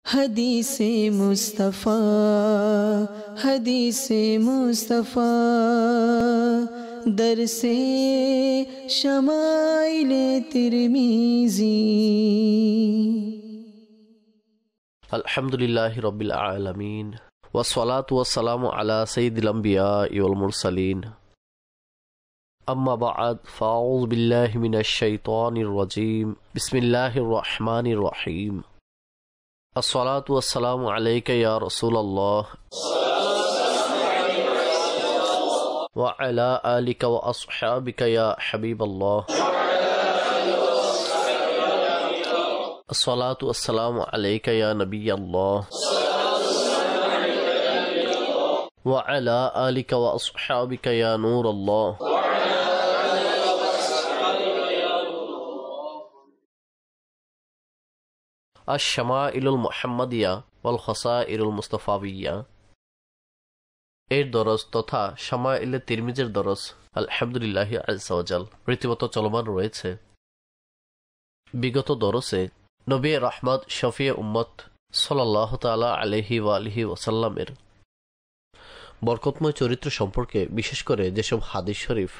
हदीसे मुस्तफ़ा हदीसे मुस्तफ़ा दरसे शमाइले तिरमिज़ी। अल्हम्दुलिल्लाहि रब्बिल आलमीन वस्सलातु वस्सलामु अला सय्यिदिल अंबियाइ वल मुरसलीन। अम्मा बअद फ़अऊज़ु बिल्लाहि मिनश शैतानिर रजीम। बिस्मिल्लाहिर रहमानिर रहीम। अस्सलातु वस्सलामु अलैका या रसूलल्लाह व अला आलिका व अस्हाबिका या हबीबल्लाह। अस्सलातु वस्सलामु अलैका या नबियल्लाह व अला आलिका व अस्हाबिका या नूरल्लाह। अश-शमाइलुल मुहम्मदिया वल खसाइलुल मुस्तफाविया এর দরস তথা শামাইলে তিরমিজির দরস আলহামদুলিল্লাহি আযজা ওয়া জাল রীতিমতো চলমান রয়েছে। বিগত দরসে নবী রাহমাত শফিয়ে উম্মত সাল্লাল্লাহু তাআলা আলাইহি ওয়া আলিহি ওয়াসাল্লামের বরকতময় চরিত্র সম্পর্কে বিশেষ করে যেসব হাদিস শরীফ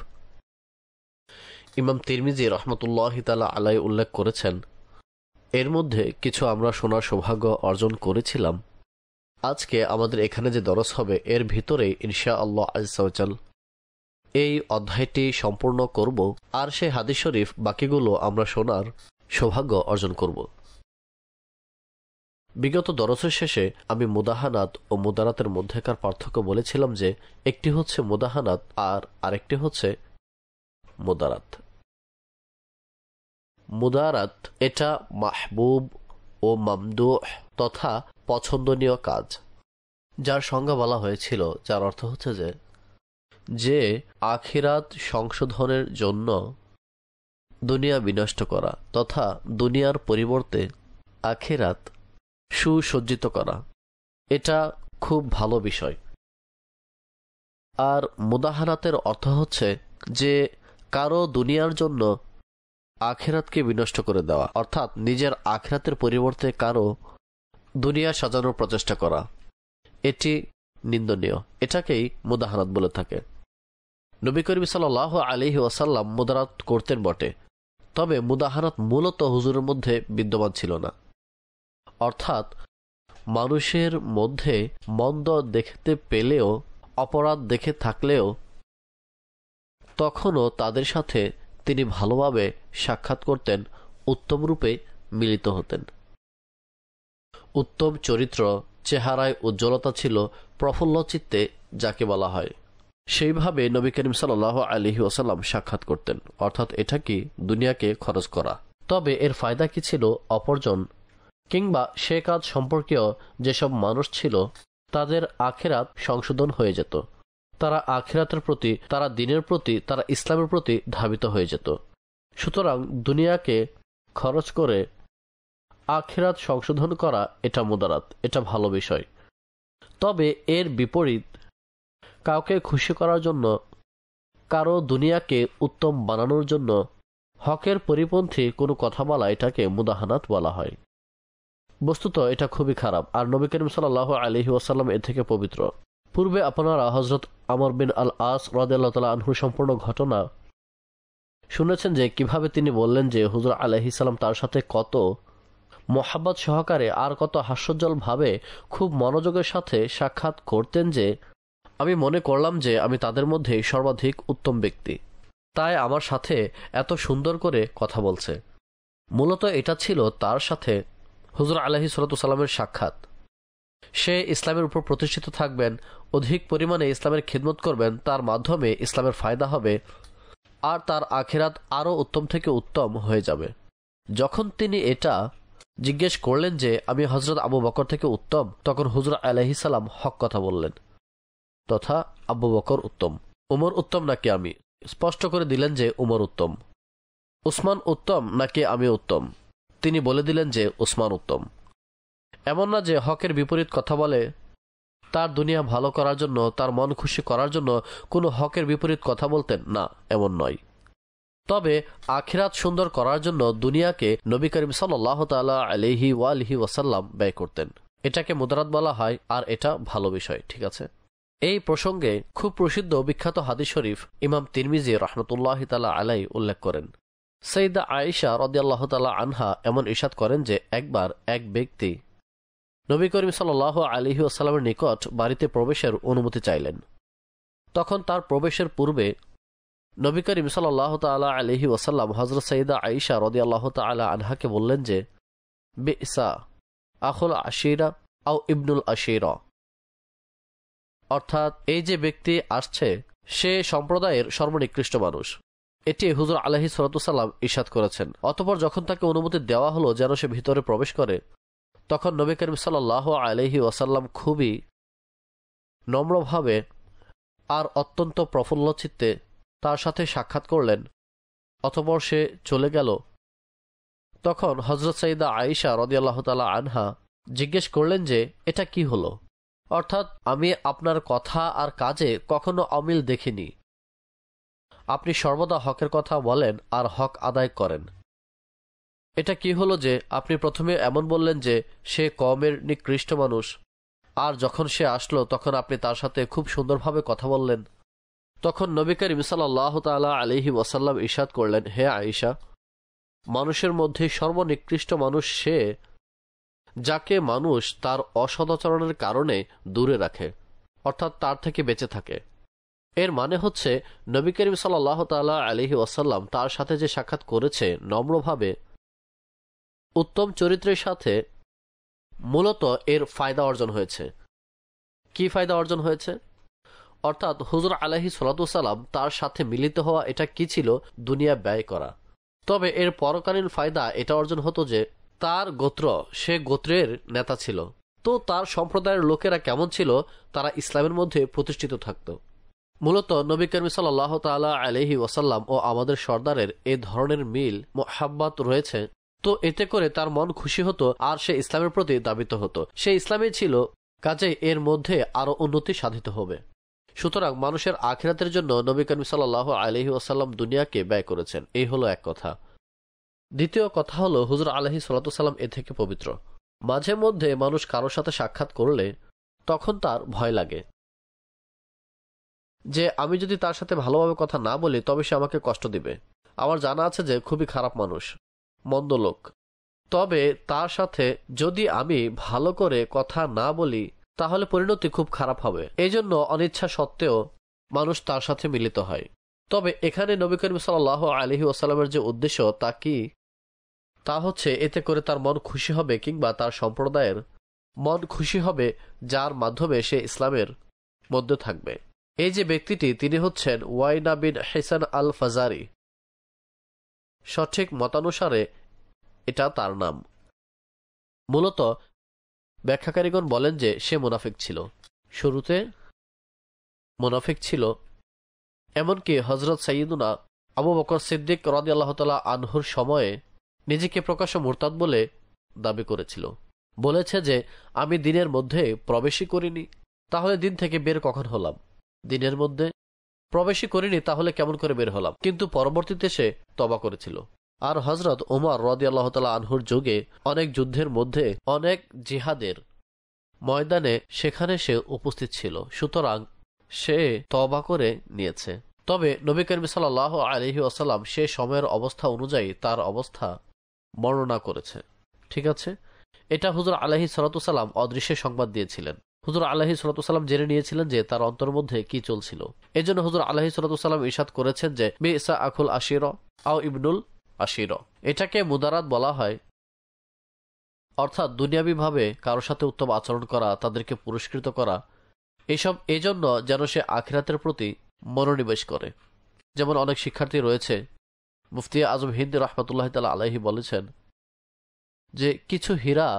ইমাম তিরমিজি রাহমাতুল্লাহি তাআলা আলাইহি উল্লেখ করেছেন, এর মধ্যে কিছু আমরা শোনার সৌভাগ্য অর্জন করেছিলাম। আজকে আমাদের এখানে যে দরস হবে এর ভিতরেই ইনশাআল্লাহ আযজা ওয়া জাল এই অধ্যায়টি সম্পূর্ণ করব, আর সেই হাদিস শরীফ বাকিগুলো আমরা শোনার সৌভাগ্য অর্জন করব। বিগত দরসের শেষে আমি মুদাহানাত ও মুদারাতের মধ্যেকার পার্থক্য বলেছিলাম যে একটি হচ্ছে মুদাহানাত আর আরেকটি হচ্ছে মুদারাত। মুদারাত এটা মাহবুব ও মামদুহ তথা পছন্দনীয় কাজ, যার সংজ্ঞা বলা হয়েছিল, যার অর্থ হচ্ছে যে আখিরাত সংশোধনের জন্য দুনিয়া বিনষ্ট করা তথা দুনিয়ার পরিবর্তে আখিরাত সুসজ্জিত করা, এটা খুব ভালো বিষয়। আর মুদাহানাতের অর্থ হচ্ছে যে কারো দুনিয়ার জন্য আখিরাতকে বিনষ্ট করে দেওয়া, অর্থাৎ নিজের আখিরাতের পরিবর্তে কারো দুনিয়া সাজানোর প্রচেষ্টা করা, এটি নিন্দনীয়। এটাকেই মুদাহানাত বলে থাকে। নবী করিম সাল্লাল্লাহু আলাইহি ওয়াসাল্লাম মুদারাত করতেন বটে, তবে মুদাহানাত মূলত হুজুরের মধ্যে বিদ্যমান ছিল না। অর্থাৎ মানুষের মধ্যে মন্দ দেখতে পেলেও, অপরাধ দেখে থাকলেও তখনও তাদের সাথে তিনি ভালোভাবে সাক্ষাৎ করতেন, উত্তম রূপে মিলিত হতেন। উত্তম চরিত্র, চেহারায় উজ্জ্বলতা ছিল, প্রফুল্ল চিত্তে যাকে বলা হয়, সেইভাবে নবী করিম সাল্লাল্লাহু আলাইহি ওয়াসাল্লাম সাক্ষাৎ করতেন। অর্থাৎ এটা কি দুনিয়াকে খরচ করা। তবে এর ফায়দা কি ছিল? অপরজন কিংবা সে কাজ সম্পর্কীয় যেসব মানুষ ছিল তাদের আখিরাত সংশোধন হয়ে যেত, তারা আখিরাতের প্রতি, তারা দ্বীনের প্রতি, তারা ইসলামের প্রতি ধাবিত হয়ে যেত। সুতরাং দুনিয়াকে খরচ করে আখিরাত সংশোধন করা এটা মুদারাত, এটা ভালো বিষয়। তবে এর বিপরীত কাউকে খুশি করার জন্য, কারো দুনিয়াকে উত্তম বানানোর জন্য হকের পরিপন্থী কোনো কথা বলা, এটাকে মুদাহানাত বলা হয়। বস্তুত এটা খুবই খারাপ, আর নবী করিম সাল্লাল্লাহু আলাইহি ওয়াসাল্লাম এর থেকে পবিত্র। পূর্বে আপনারা হযরত আমর বিন আল আস রাদিয়াল্লাহু তাআলা আনহু সম্পূর্ণ ঘটনা শুনেছেন, যে কিভাবে তিনি বললেন যে হুজুর আলাইহিস সালাম তার সাথে কত মোহাব্বত সহকারে আর কত হাস্যোজ্জ্বল ভাবে খুব মনোযোগের সাথে সাক্ষাৎ করতেন, যে আমি মনে করলাম যে আমি তাদের মধ্যে সর্বাধিক উত্তম ব্যক্তি, তাই আমার সাথে এত সুন্দর করে কথা বলছে। মূলত এটা ছিল তার সাথে হুজুর আলাইহিস সালামের সাক্ষাৎ। সে ইসলামের উপর প্রতিষ্ঠিত থাকবেন, অধিক পরিমাণে ইসলামের খিদমত করবেন, তার মাধ্যমে ইসলামের ফায়দা হবে, আর তার আখিরাত আরও উত্তম থেকে উত্তম হয়ে যাবে। যখন তিনি এটা জিজ্ঞেস করলেন যে আমি হযরত আবু বকর থেকে উত্তম, তখন হুজুর আলাইহিস সালাম হক কথা বললেন, তথা আবু বকর উত্তম। উমর উত্তম নাকি আমি? স্পষ্ট করে দিলেন যে উমর উত্তম। উসমান উত্তম নাকি আমি উত্তম? তিনি বলে দিলেন যে উসমান উত্তম। এমন না যে হকের বিপরীত কথা বলে তার দুনিয়া ভালো করার জন্য, তার মন খুশি করার জন্য কোনো হকের বিপরীত কথা বলতেন, না, এমন নয়। তবে আখিরাত সুন্দর করার জন্য দুনিয়াকে নবী করিম সাল্লাল্লাহু তাআলা আলাইহি ওয়া আলিহি ওয়াসাল্লাম ব্যয় করতেন। এটাকে মুদারাত বলা হয়, আর এটা ভালো বিষয়। ঠিক আছে, এই প্রসঙ্গে খুব প্রসিদ্ধ বিখ্যাত হাদিস শরীফ ইমাম তিরমিজি রাহমাতুল্লাহি তাআলা আলাই উল্লেখ করেন, সাইয়্যিদা আয়েশা রাদিয়াল্লাহু তাআলা আনহা এমন ইরশাদ করেন যে একবার এক ব্যক্তি নবী করিম সাল্লাল্লাহু আলাইহি ওয়াসাল্লামের নিকট বাড়িতে প্রবেশের অনুমতি চাইলেন। তখন তার প্রবেশের পূর্বে নবী করিম সাল্লাল্লাহু তাআলা আলাইহি ওয়াসাল্লাম হযরত সাইয়্যিদা আয়েশা রাদিয়াল্লাহু তাআলা আনহাকে বললেন যে বিসা আখুল আশিরা আও ইবনুল আশিরা, অর্থাৎ এই যে ব্যক্তি আসছে সে সম্প্রদায়ের সর্বনিকৃষ্ট মানুষ। এটি হুজুর আলাইহিস সালাতু সালাম ইরশাদ করেছেন। অতঃপর যখন তাকে অনুমতি দেওয়া হলো যেন সে ভিতরে প্রবেশ করে, তখন নবী করিম সাল্লাল্লাহু আলাইহি ওয়াসাল্লাম খুবই নম্রভাবে আর অত্যন্ত প্রফুল্ল চিত্তে তার সাথে সাক্ষাৎ করলেন। অতঃপর সে চলে গেল। তখন হযরত সাইয়্যিদা আয়েশা রাদিয়াল্লাহু তাআলা আনহা জিজ্ঞেস করলেন যে এটা কি হলো, অর্থাৎ আমি আপনার কথা আর কাজে কখনো অমিল দেখিনি। আপনি সর্বদা হকের কথা বলেন আর হক আদায় করেন। এটা কি হলো যে আপনি প্রথমে এমন বললেন যে সে কওমের নিকৃষ্ট মানুষ, আর যখন সে আসলো তখন আপনি তার সাথে খুব সুন্দরভাবে কথা বললেন। তখন নবী করিম সাল্লাল্লাহু তাআলা আলাইহি ওয়াসাল্লাম ইরশাদ করলেন, হে আয়েশা, মানুষের মধ্যে সর্বনিকৃষ্ট মানুষ সে যাকে মানুষ তার অসদাচরণের কারণে দূরে রাখে, অর্থাৎ তার থেকে বেঁচে থাকে। এর মানে হচ্ছে নবী করিম সাল্লাল্লাহু তাআলা আলাইহি ওয়াসাল্লাম তার সাথে যে সাক্ষাৎ করেছে নম্রভাবে উত্তম চরিত্রের সাথে, মূলত এর ফায়দা অর্জন হয়েছে। কি ফায়দা অর্জন হয়েছে? অর্থাৎ হুজুর আলাইহিস সালাতু সালাম তার সাথে মিলিত হওয়া এটা কি ছিল? দুনিয়া ব্যয় করা। তবে এর পরকালীন ফায়দা এটা অর্জন হতো যে তার গোত্র, সে গোত্রের নেতা ছিল, তো তার সম্প্রদায়ের লোকেরা কেমন ছিল? তারা ইসলামের মধ্যে প্রতিষ্ঠিত থাকত। মূলত নবী করিম সাল্লাল্লাহু তাআলা আলাইহি ওয়াসাল্লাম ও আমাদের সর্দারের এ ধরনের মিল মুহাব্বত রয়েছে, তো এতে করে তার মন খুশি হতো আর সে ইসলামের প্রতি দাবিত হতো। সে ইসলামে ছিল, কাজে এর মধ্যে আরো উন্নতি সাধিত হবে। সুতরাং মানুষের আখিরাতের জন্য নবী করিম সাল্লাল্লাহু আলাইহি ওয়াসাল্লাম দুনিয়াকে ব্যয় করেছেন। এই হলো এক কথা। দ্বিতীয় কথা হলো হুজুর আলাইহিস সালাতু সালাম এ থেকে পবিত্র। মাঝে মধ্যে মানুষ কারোর সাথে সাক্ষাৎ করলে তখন তার ভয় লাগে যে আমি যদি তার সাথে ভালোভাবে কথা না বলি তবে সে আমাকে কষ্ট দিবে। আমার জানা আছে যে খুবই খারাপ মানুষ, মন্দ লোক, তবে তার সাথে যদি আমি ভালো করে কথা না বলি তাহলে পরিণতি খুব খারাপ হবে। এই জন্য অনিচ্ছা সত্ত্বেও মানুষ তার সাথে মিলিত হয়। তবে এখানে নবী করিম সাল্লাল্লাহু আলাইহি ওয়াসাল্লামের যে উদ্দেশ্য তা কি? তা হচ্ছে এতে করে তার মন খুশি হবে, কিংবা তার সম্প্রদায়ের মন খুশি হবে, যার মাধ্যমে সে ইসলামের মধ্যে থাকবে। এই যে ব্যক্তিটি, তিনি হচ্ছেন ওয়াইনা বিন হিসান আল ফাজারি। সঠিক মতানুসারে এটা তার নাম। মূলত ব্যাখ্যাকারীগণ বলেন যে সে মুনাফিক ছিল, শুরুতে মুনাফিক ছিল। এমনকি হযরত সাইয়্যিদুনা আবু বকর সিদ্দিক রাদিয়াল্লাহু তাআলা আনহুর সময়ে নিজেকে প্রকাশ্য মুরতাদ বলে দাবি করেছিল। বলেছে যে আমি দিনের মধ্যে প্রবেশই করিনি, তাহলে দিন থেকে বের কখন হলাম? দিনের মধ্যে প্রবেশই করিনি, তাহলে কেমন করে বের হলাম? কিন্তু পরবর্তীতে সে তওবা করেছিল। আর হযরত ওমর রাদিয়াল্লাহু তাআলা আনহুর যুগে অনেক যুদ্ধের মধ্যে, অনেক জিহাদের ময়দানে সেখানে সে উপস্থিত ছিল, সুতরাং সে তওবা করে নিয়েছে। তবে নবী করিম সাল্লাল্লাহু আলাইহি ওয়াসাল্লাম সে সময়ের অবস্থা অনুযায়ী তার অবস্থা বর্ণনা করেছে। ঠিক আছে, এটা হুজুর আলাইহিস সালাতু সালাম অদৃশ্যে সংবাদ দিয়েছিলেন। হুজুর আলাইহিস সালাতু সালাম জেনে নিয়েছিলেন যে তার অন্তর মধ্যে কি চলছিল। এজন্য হুজুর আলাইহিস সালাতু সালাম ইরশাদ করেছেন যে বিসা আখুল আশিরা আও ইবনুল আশিরা। এটাকে মুদারাত বলা হয়, অর্থাৎ দুনিয়াবীভাবে কারোর সাথে উত্তম আচরণ করা, তাদেরকে পুরস্কৃত করা, এসব এজন্য যেন সে আখিরাতের প্রতি মনোনিবেশ করে। যেমন অনেক শিক্ষার্থী রয়েছে, মুফতি আজম হিন্দ রাহমাতুল্লাহি তাআলা আলাইহি বলেছেন যে কিছু হীরা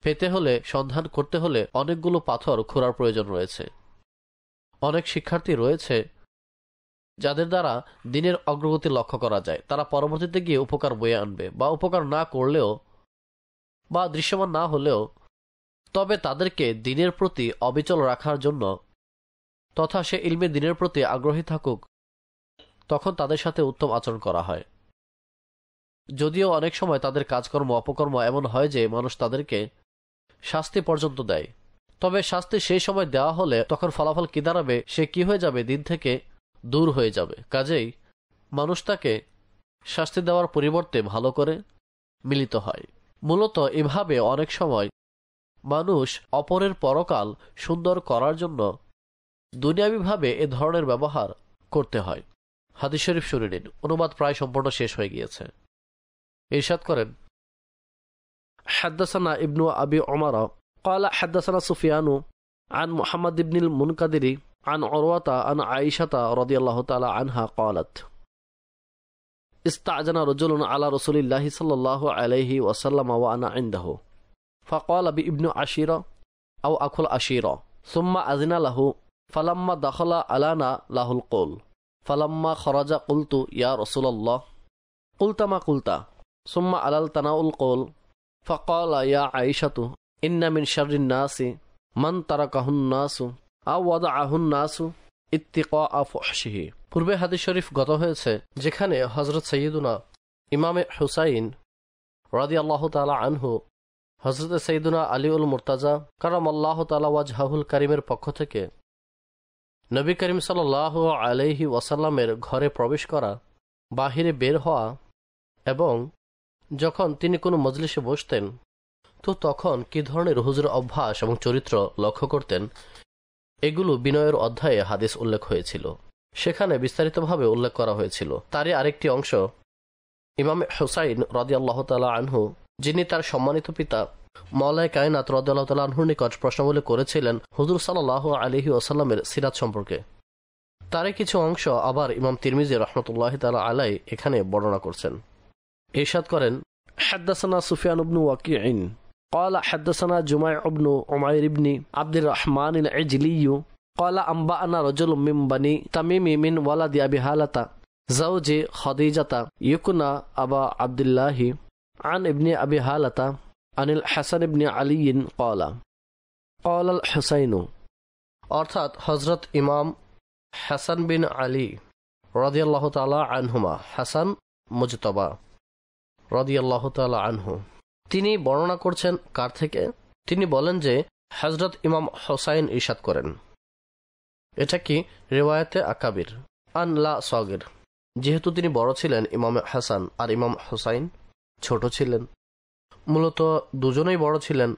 পেতে হলে, সন্ধান করতে হলে অনেকগুলো পাথর খোঁড়ার প্রয়োজন রয়েছে। অনেক শিক্ষার্থী রয়েছে যাদের দ্বারা দিনের অগ্রগতি লক্ষ্য করা যায়, তারা পরবর্তীতে গিয়ে উপকার বয়ে আনবে, বা উপকার না করলেও বা দৃশ্যমান না হলেও, তবে তাদেরকে দিনের প্রতি অবিচল রাখার জন্য তথা সে ইলমে দিনের প্রতি আগ্রহী থাকুক, তখন তাদের সাথে উত্তম আচরণ করা হয়। যদিও অনেক সময় তাদের কাজকর্ম অপকর্ম এমন হয় যে মানুষ তাদেরকে শাস্তি পর্যন্ত দেয়, তবে শাস্তি সেই সময় দেওয়া হলে তখন ফলাফল কি দাঁড়াবে, সে কি হয়ে যাবে, দিন থেকে দূর হয়ে যাবে। কাজেই মানুষ তাকে শাস্তি দেওয়ার পরিবর্তে ভালো করে মিলিত হয়। মূলত এভাবে অনেক সময় মানুষ অপরের পরকাল সুন্দর করার জন্য দুনিয়াবিভাবে এ ধরনের ব্যবহার করতে হয়। হাদিস শরীফ শুনে নিন, অনুবাদ প্রায় সম্পূর্ণ শেষ হয়ে গিয়েছে। ইরশাদ করেন, হাদ্দাসানা ইবনু আবি উমারা قال حدثنا سفيان عن محمد بن المنكدر عن عروة عن عائشة رضي الله تعالى عنها قالت استعجن رجل على رسول الله صلى الله عليه وسلم وأنا عنده فقال بابن عشيرة أو أكل عشيرة ثم أذن له فلما دخل ألانا له القول فلما خرج قلت يا رسول الله قلت ما قلت ثم أللتنا القول فقال يا عائشة إن من شر الناس من تركه الناس أو وضعه الناس اتقاء فحشه। পূর্বে হাদিস শরীফ গত হয়েছে যেখানে হযরত সাইয়্যিদুনা ইমামে হুসাইন রাদিয়াল্লাহু তাআলা আনহু হযরত সাইয়্যিদুনা আলীউল মুর্তাজা কারামাল্লাহু তাআলা ওয়াজহাহুল কারীমের পক্ষ থেকে নবী করিম সাল্লাল্লাহু আলাইহি ওয়াসাল্লামের ঘরে প্রবেশ করা, বাহিরে বের হওয়া এবং যখন তিনি কোনো মজলিসে বসতেন তো তখন কি ধরনের হুজুরের অভ্যাস এবং চরিত্র লক্ষ্য করতেন, এগুলো বিনয়ের অধ্যায়ে হাদিস উল্লেখ হয়েছিল। সেখানে বিস্তারিতভাবে উল্লেখ করা হয়েছিল। তারই আরেকটি অংশ ইমাম হুসাইন রাদিয়াল্লাহু তাআলা আনহু, যিনি তার সম্মানিত পিতা মাওলায়ে কায়নাত রাদিয়াল্লাহু তাআলা আনহুর নিকট প্রশ্নাবলী করেছিলেন হুজুর সাল্লাল্লাহু আলাইহি ওয়াসাল্লামের সিরাত সম্পর্কে, তারই কিছু অংশ আবার ইমাম তিরমিজি রাহমাতুল্লাহি তাআলা আলাইহি এখানে বর্ণনা করছেন। ইরশাদ করেন, হাদ্দাসানা সুফিয়ান ইবনু ওয়াকিঈন قال حدثنا جميع بن عمير بن عبد الرحمن العجلي قال أنبأنا رجل من بني تميم من ولد أبي هالة زوج خديجة يكنى أبا عبد الله عن ابن أبي هالة عن الحسن بن علي قال قال الحسين অর্থাৎ হযরত ইমাম হাসান বিন আলী রাদিয়াল্লাহু তাআলা আনহুমা, হাসান মুজতবা রাদিয়াল্লাহু তাআলা আনহু, তিনি বর্ণনা করছেন কার থেকে? তিনি বলেন যে হযরত ইমাম হুসাইন ইরশাদ করেন। এটা কি রিওয়ায়াতে আকাবির আন লা সগির, যেহেতু তিনি বড় ছিলেন ইমাম হাসান আর ইমাম হুসাইন ছোট ছিলেন, মূলত দুজনেই বড় ছিলেন।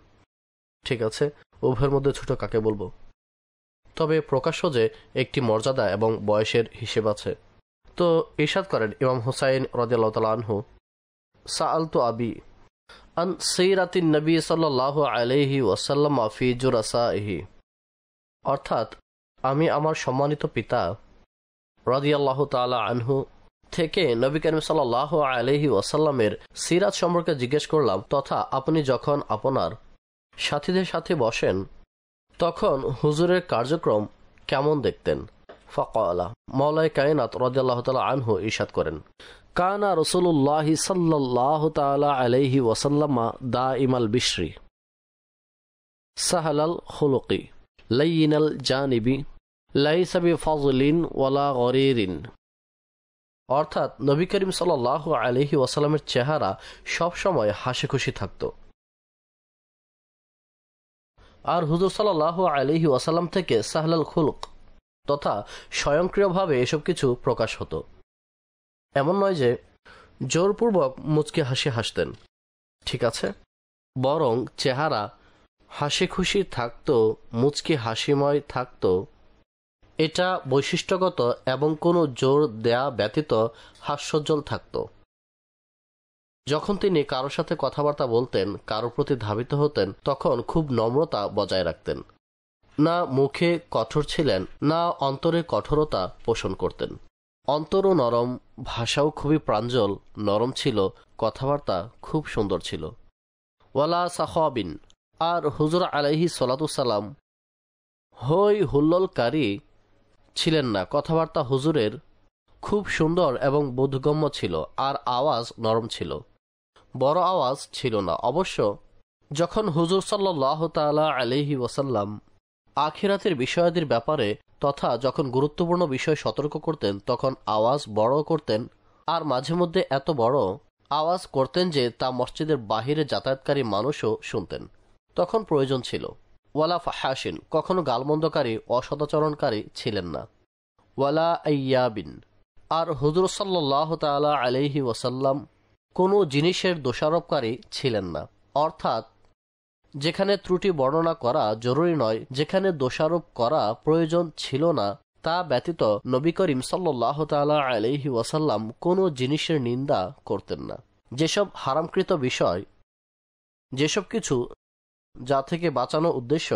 ঠিক আছে, উভয়ের মধ্যে ছোট কাকে বলবো? তবে প্রকাশ্য যে একটি মর্যাদা এবং বয়সের হিসেব আছে। তো ইরশাদ করেন ইমাম হুসাইন রাদিয়াল্লাহু তাআলা আনহু, সাআলতু আবি আন সিরাতিন নবী সাল্লাল্লাহু আলাইহি ওয়াসাল্লাম ফি জুরাসাইহি, অর্থাৎ আমি আমার সম্মানিত পিতা রাদিয়াল্লাহু তাআলা আনহু থেকে নবী করিম সাল্লাল্লাহু আলাইহি ওয়াসাল্লামের সিরাত সম্পর্কে জিজ্ঞেস করলাম, তথা আপনি যখন আপনার সাথীদের সাথে বসেন তখন হুজুরের কার্যক্রম কেমন দেখতেন? ফাকালা, মাওলায়ে কায়নাত রাদিয়াল্লাহু তাআলা আনহু ইরশাদ করেন, কানা রাসূলুল্লাহ সাল্লাল্লাহু তাআলা আলাইহি ওয়াসাল্লাম দাইমাল বিশরি সাহালাল খুলুকি লাইনাল জানিবি লাইসা বিফাযলিন ওয়ালা গরিরিন, অর্থাৎ নবী করিম সাল্লাল্লাহু আলাইহি ওয়াসাল্লামের চেহারা সব সময় হাসি খুশি থাকত, আর হুজুর সাল্লাল্লাহু আলাইহি ওয়াসাল্লাম থেকে সাহলাল খুলুক তথা স্বয়ংক্রিয়ভাবে এসব কিছু প্রকাশ হতো। এমন নয় যে জোরপূর্বক মুচকি হাসি হাসতেন, ঠিক আছে, বরং চেহারা হাসি খুশি থাকত, মুচকি হাসিময় থাকত। এটা বৈশিষ্ট্যগত এবং কোনো জোর দেয়া ব্যতীত হাস্যোজ্জ্বল থাকত। যখন তিনি কারোর সাথে কথাবার্তা বলতেন, কারোর প্রতি ধাবিত হতেন, তখন খুব নম্রতা বজায় রাখতেন। না মুখে কঠোর ছিলেন, না অন্তরে কঠোরতা পোষণ করতেন। অন্তরও নরম, ভাষাও খুবই প্রাঞ্জল নরম ছিল, কথাবার্তা খুব সুন্দর ছিল। ওয়ালা সাখাবিন, আর হুজুর আলাইহি সালাতুসাল্লাম হই হুল্লোলকারী ছিলেন না। কথাবার্তা হুজুরের খুব সুন্দর এবং বোধগম্য ছিল, আর আওয়াজ নরম ছিল, বড় আওয়াজ ছিল না। অবশ্য যখন হুজুর সাল্লাল্লাহু তাআলা আলাইহি ওয়াসাল্লাম আখিরাতের বিষয়াদির ব্যাপারে তথা যখন গুরুত্বপূর্ণ বিষয় সতর্ক করতেন তখন আওয়াজ বড় করতেন, আর মাঝে মধ্যে এত বড় আওয়াজ করতেন যে তা মসজিদের বাহিরে যাতায়াতকারী মানুষও শুনতেন। তখন প্রয়োজন ছিল। ওয়ালা ফাহাসিন, কখনো গালমন্দকারী অসদাচরণকারী ছিলেন না। ওয়ালা আইয়াবিন, আর হুজুর সাল্লাল্লাহু তাআলা আলাইহি ওয়াসাল্লাম কোনো জিনিসের দোষারোপকারী ছিলেন না। অর্থাৎ যেখানে ত্রুটি বর্ণনা করা জরুরি নয়, যেখানে দোষারোপ করা প্রয়োজন ছিল না, তা ব্যতীত নবী করিম সাল্লাল্লাহু তাআলা আলাইহি ওয়াসাল্লাম কোনো জিনিসের নিন্দা করতেন না। যেসব হারামকৃত বিষয়, যেসব কিছু যা থেকে বাঁচানো উদ্দেশ্য,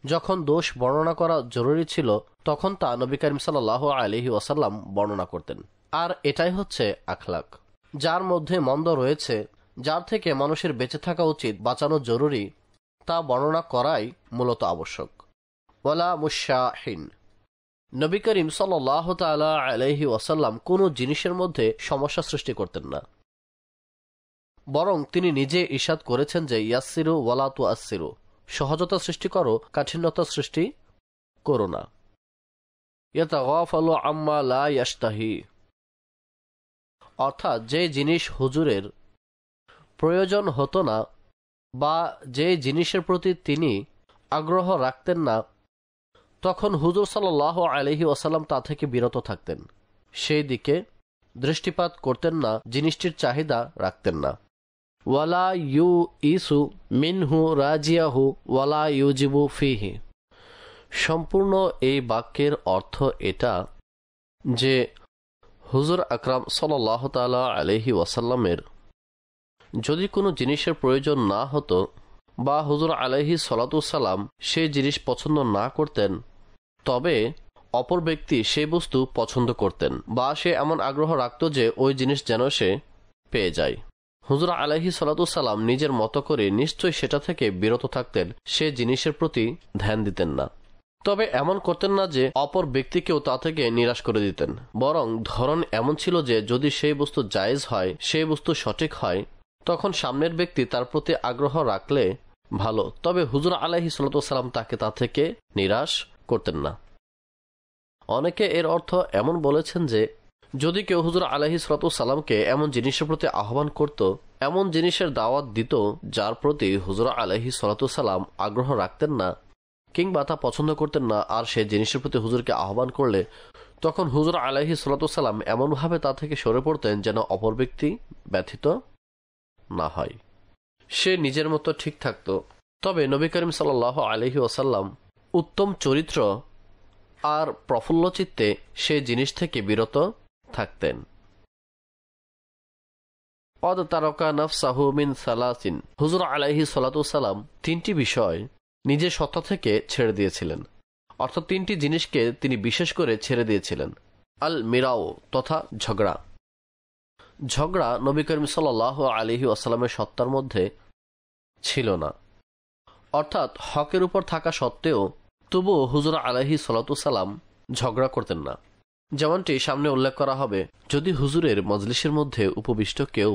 যখন দোষ বর্ণনা করা জরুরি ছিল তখন তা নবী করিম সাল্লাল্লাহু আলাইহি ওয়াসাল্লাম বর্ণনা করতেন। আর এটাই হচ্ছে আখলাক। যার মধ্যে মন্দ রয়েছে, যার থেকে মানুষের বেঁচে থাকা উচিত, বাঁচানো জরুরি, তা বর্ণনা করাই মূলত আবশ্যক। ওয়ালা মুশাহিন, নবী করিম সাল্লাল্লাহু তাআলা আলাইহি ওয়াসাল্লাম কোনো জিনিসের মধ্যে সমস্যা সৃষ্টি করতেন না, বরং তিনি নিজে ইরশাদ করেছেন যে ইয়াসসিরু ওয়ালা তুআসসিরু, সহজতা সৃষ্টি করো, কাঠিন্যতা সৃষ্টি করো না। ইয়াতাগাফালু আম্মা লা ইয়াশতাহি, অর্থাৎ যে জিনিস হুজুরের প্রয়োজন হতো না বা যে জিনিসের প্রতি তিনি আগ্রহ রাখতেন না, তখন হুজুর সাল্লাল্লাহু আলাইহি ওয়াসাল্লাম তা থেকে বিরত থাকতেন, সেই দিকে দৃষ্টিপাত করতেন না, জিনিসটির চাহিদা রাখতেন না। ওয়ালা ইউ ইসু মিনহু রাজিয়াহু ওয়ালা ইউজিবু ফিহি, সম্পূর্ণ এই বাক্যের অর্থ এটা যে হুজুর আকরাম সাল্লাল্লাহু তাআলা আলাইহি ওয়াসাল্লামের যদি কোনো জিনিসের প্রয়োজন না হতো বা হুজুর আলাইহি সালাতু সালাম সেই জিনিস পছন্দ না করতেন, তবে অপর ব্যক্তি সেই বস্তু পছন্দ করতেন বা সে এমন আগ্রহ রাখত যে ওই জিনিস যেন সে পেয়ে যায়, হুজুর আলাইহি সালাতু সালাম নিজের মতো করে নিশ্চয়ই সেটা থেকে বিরত থাকতেন, সে জিনিসের প্রতি ধ্যান দিতেন না। তবে এমন করতেন না যে অপর ব্যক্তিকেও তা থেকে নিরাশ করে দিতেন, বরং ধরন এমন ছিল যে যদি সেই বস্তু জায়েজ হয়, সেই বস্তু সঠিক হয়, তখন সামনের ব্যক্তি তার প্রতি আগ্রহ রাখলে ভালো, তবে হুজুর আলাইহিস সালাতু ওয়াসসালাম তাকে তা থেকে নিরাশ করতেন না। অনেকে এর অর্থ এমন বলেছেন যে যদি কেউ হুজুর আলাইহিস সালাতু ওয়াসসালামকে এমন জিনিসের প্রতি আহ্বান করত, এমন জিনিসের দাওয়াত দিত যার প্রতি হুজুর আলাইহিস সালাতু ওয়াসসালাম আগ্রহ রাখতেন না কিংবা তা পছন্দ করতেন না, আর সেই জিনিসের প্রতি হুজুরকে আহ্বান করলে তখন হুজুর আলাইহিস সালাতু ওয়াসসালাম এমনভাবে তা থেকে সরে পড়তেন যেন অপর ব্যক্তি ব্যথিত না হয়, সে নিজের মতো ঠিক থাকত। তবে নবী করিম সাল্লাল্লাহু আলাইহি ওয়াসাল্লাম উত্তম চরিত্র আর প্রফুল্ল চিত্তে সে জিনিস থেকে বিরত থাকতেন। অদ তারকা নাফসাহু মিন সালাসিন, হুজুর আলাইহিস সালাতু ওয়াসসালাম তিনটি বিষয় নিজের সত্তা থেকে ছেড়ে দিয়েছিলেন, অর্থাৎ তিনটি জিনিসকে তিনি বিশেষ করে ছেড়ে দিয়েছিলেন। আল মিরাও তথা ঝগড়া। ঝগড়া নবী করিম সাল্লাল্লাহু আলাইহি ওয়াসাল্লামের সত্তার মধ্যে ছিল না, অর্থাৎ হকের উপর থাকা সত্ত্বেও তবুও হুজুর আলাইহিস সালাতু ওয়াসসালাম ঝগড়া করতেন না। যেমনটি সামনে উল্লেখ করা হবে, যদি হুজুরের মজলিসের মধ্যে উপবিষ্ট কেউ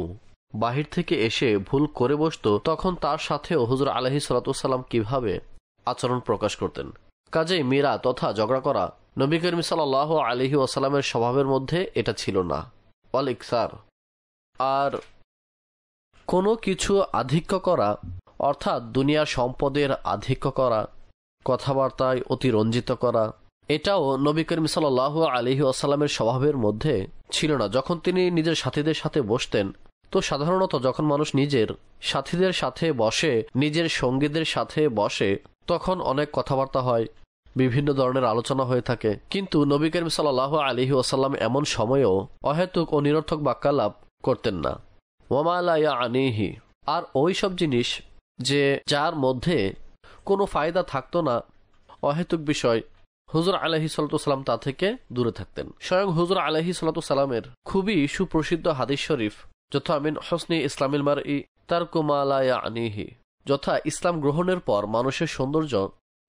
বাহির থেকে এসে ভুল করে বসত, তখন তার সাথেও হুজুর আলাইহিস সালাতু ওয়াসসালাম কিভাবে আচরণ প্রকাশ করতেন। কাজেই মীরা তথা ঝগড়া করা নবী করিম সাল্লাল্লাহু আলাইহি ওয়াসাল্লামের স্বভাবের মধ্যে এটা ছিল না। ওয়াল ইকসার, আর কোনো কিছু আধিক্য করা, অর্থাৎ দুনিয়ার সম্পদের আধিক্য করা, কথাবার্তায় অতিরঞ্জিত করা, এটাও নবী করিম সাল্লাল্লাহু আলাইহি ওয়াসাল্লামের স্বভাবের মধ্যে ছিল না। যখন তিনি নিজের সাথীদের সাথে বসতেন, তো সাধারণত যখন মানুষ নিজের সাথীদের সাথে বসে, নিজের সঙ্গীদের সাথে বসে, তখন অনেক কথাবার্তা হয়, বিভিন্ন ধরনের আলোচনা হয়ে থাকে, কিন্তু নবী করিম সাল্লাল্লাহু আলাইহি ওয়াসাল্লাম এমন সময়েও অহেতুক ও নিরর্থক বাক্যালাপ করতেন না। ওয়ামা লা ইয়ানিহি, আর ওই সব জিনিস যে যার মধ্যে কোনো ফায়দা থাকতো না, অহেতুক বিষয়, হুজুর আলাইহিস সালাতু ওয়াসসালাম তা থেকে দূরে থাকতেন। স্বয়ং হুজুর আলাইহিস সালাতু ওয়াসসালামের খুবই সুপ্রসিদ্ধ হাদিস শরীফ যথা মিন হুসনি ইসলামিল মারই তারকু মা লা ইয়ানিহি, যথা ইসলাম গ্রহণের পর মানুষের সৌন্দর্য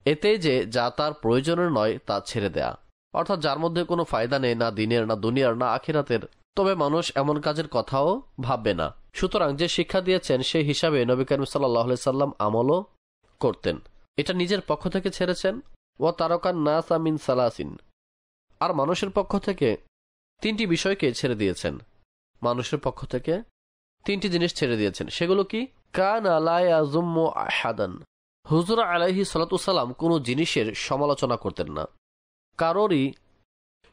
এতে যে যা তার প্রয়োজনের নয় তা ছেড়ে দেয়া, অর্থাৎ যার মধ্যে কোনো ফায়দা নেই, না দিনের, না দুনিয়ার, না আখিরাতের, তবে মানুষ এমন কাজের কথাও ভাববে না। সুতরাং যে শিক্ষা দিয়েছেন সেই হিসাবে নবী করিম সাল্লাল্লাহু আলাইহি সাল্লাম আমলও করতেন। এটা নিজের পক্ষ থেকে ছেড়েছেন, ওয়া তারাকান নাসা মিন সালাসিন, আর মানুষের পক্ষ থেকে 3টি বিষয়কে ছেড়ে দিয়েছেন। মানুষের পক্ষ থেকে 3টি জিনিস ছেড়ে দিয়েছেন। সেগুলো কি? কানা লা ইয়াযুম্মু আহাদান, হুজুর আলাইহিস সালাতু সালাম কোনো জিনিসের সমালোচনা করতেন না, কারোরই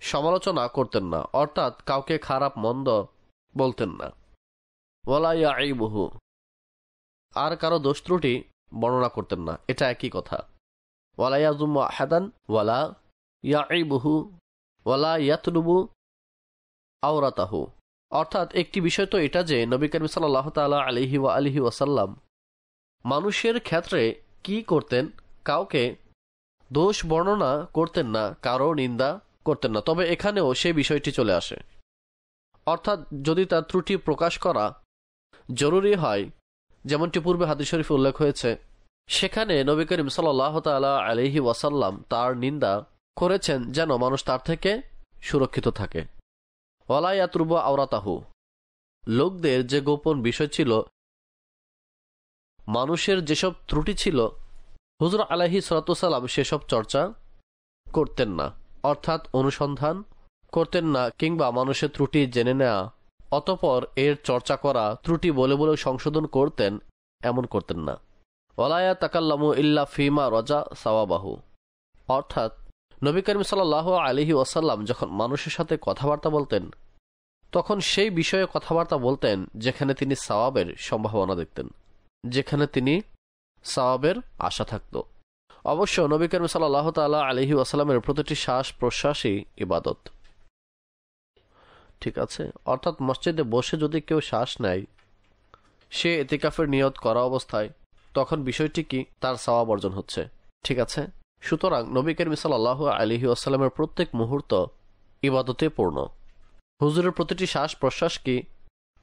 সমালোচনা করতেন না, অর্থাৎ কাউকে খারাপ মন্দ বলতেন না। ওয়ালা ইয়াইবুহু, আর কারো দোষ ত্রুটি বর্ণনা করতেন না। এটা একই কথা। ওয়ালা ইয়াযুম্মু আহাদান ওয়ালা ইয়াইবুহু ওয়ালা ইয়াতলুবু আওরাতাহু, অর্থাৎ একটি বিষয় তো এটা যে নবী করিম সাল্লাল্লাহু তাআলা আলাইহি ওয়া আলিহি ওয়াসাল্লাম মানুষের ক্ষেত্রে কি করতেন? কাউকে দোষ বর্ণনা করতেন না, কারো নিন্দা করতেন না। তবে এখানেও সেই বিষয়টি চলে আসে, অর্থাৎ যদি তার ত্রুটি প্রকাশ করা জরুরি হয়, যেমনটি পূর্বে হাদিস শরীফে উল্লেখ হয়েছে, সেখানে নবী করিম সাল্লাল্লাহু তাআলা আলাইহি ওয়াসাল্লাম তার নিন্দা করেছেন যেন মানুষ তার থেকে সুরক্ষিত থাকে। ওয়ালা ইয়াতরুবু আওরাতাহু, লোকদের যে গোপন বিষয় ছিল, মানুষের যেসব ত্রুটি ছিল, হুজুর আলাইহিস সালাতু সালাম সেসব চর্চা করতেন না, অর্থাৎ অনুসন্ধান করতেন না কিংবা মানুষের ত্রুটি জেনে নেওয়া অতঃপর এর চর্চা করা, ত্রুটি বলে বলে সংশোধন করতেন, এমন করতেন না। ওয়ালা ইয়াতাকাল্লামু ইল্লা ফিমা রাজা সাওয়াবাহু, অর্থাৎ নবী করিম সাল্লাল্লাহু আলাইহি ওয়াসাল্লাম যখন মানুষের সাথে কথাবার্তা বলতেন তখন সেই বিষয়ে কথাবার্তা বলতেন যেখানে তিনি সওয়াবের সম্ভাবনা দেখতেন, যেখানে তিনি সওয়াবের আশা থাকত। অবশ্য নবী করিম সাল্লাল্লাহু তাআলা আলাইহি ওয়াসাল্লামের প্রতিটি শ্বাস প্রশ্বাসই ইবাদত, ঠিক আছে? অর্থাৎ মসজিদে বসে যদি কেউ শ্বাস নেয়, সে ইতিকাফের নিয়ত করা অবস্থায়, তখন বিষয়টি কি? তার সওয়াব অর্জন হচ্ছে, ঠিক আছে? সুতরাং নবী করিম সাল্লাল্লাহু আলাইহি ওয়াসাল্লামের প্রত্যেক মুহূর্ত ইবাদতে পূর্ণ। হুজুরের প্রতিটি শ্বাস প্রশ্বাস কি?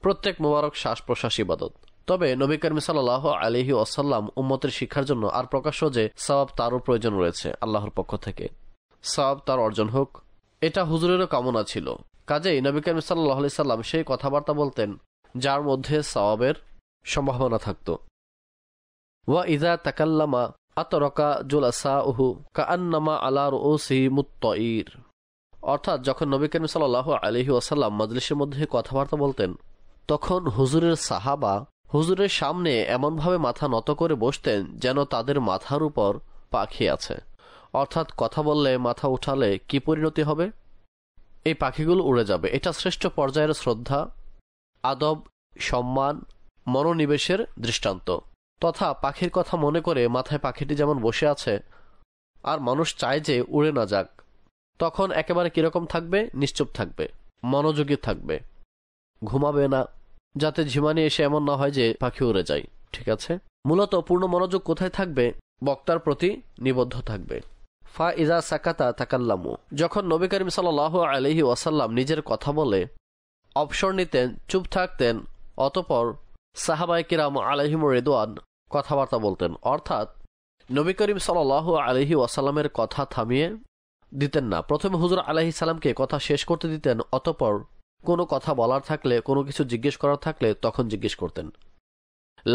প্রত্যেক মোবারক শ্বাস প্রশ্বাস ইবাদত। তবে নবী করিম সাল্লাল্লাহু আলাইহি ওয়াসাল্লাম উম্মতের শিক্ষার জন্য আর প্রকাশ্য যে সওয়াব তারও প্রয়োজন রয়েছে আল্লাহর পক্ষ থেকে, সওয়াব তার অর্জন হোক, এটা হুজুরেরও কামনা ছিল। কাজেই নবী করিম সাল্লাল্লাহু আলাইহি সাল্লাম সেই কথাবার্তা বলতেন যার মধ্যে সওয়াবের সম্ভাবনা থাকত। ওয়া ইযা তাকাল্লামা আতরাকা জুলাসাউহু কাআন্নামা আলা রুউসি মুত্তাইর, অর্থাৎ যখন নবী করিম সাল্লাল্লাহু আলাইহি ওয়াসাল্লাম মজলিসের মধ্যে কথাবার্তা বলতেন তখন হুজুরের সাহাবা হুজুরের সামনে এমনভাবে মাথা নত করে বসতেন যেন তাদের মাথার উপর পাখি আছে। অর্থাৎ কথা বললে, মাথা উঠালে কি পরিণতি হবে? এই পাখিগুলো উড়ে যাবে। এটা শ্রেষ্ঠ পর্যায়ের শ্রদ্ধা, আদব, সম্মান, মনোনিবেশের দৃষ্টান্ত। তথা পাখির কথা মনে করে মাথায় পাখিটি যেমন বসে আছে আর মানুষ চায় যে উড়ে না যাক, তখন একেবারে কিরকম থাকবে? নিশ্চুপ থাকবে, মনোযোগী থাকবে, ঘুমাবে না, যাতে ঝিমানি এসে এমন না হয় যে পাখি উড়ে যায়, ঠিক আছে? মূলত পূর্ণ মনোযোগ কোথায় থাকবে? বক্তার প্রতি নিবদ্ধ থাকবে। ফা ইজা সাকাতা তাকাল্লামু, যখন নবী করিম সাল্লাল্লাহু আলাইহি ওয়াসাল্লাম নিজের কথা বলে অবসর নিতেন, চুপ থাকতেন, অতঃপর সাহাবায়ে কিরাম আলাইহিমুর রিদওয়ান কথাবার্তা বলতেন। অর্থাৎ নবী করিম সাল্লাল্লাহু আলাইহি ওয়াসাল্লামের কথা থামিয়ে দিতেন না। প্রথমে হুজুর আলাইহিস সালামকে কথা শেষ করতে দিতেন, অতঃপর কোনো কথা বলার থাকলে, কোনো কিছু জিজ্ঞেস করার থাকলে তখন জিজ্ঞেস করতেন।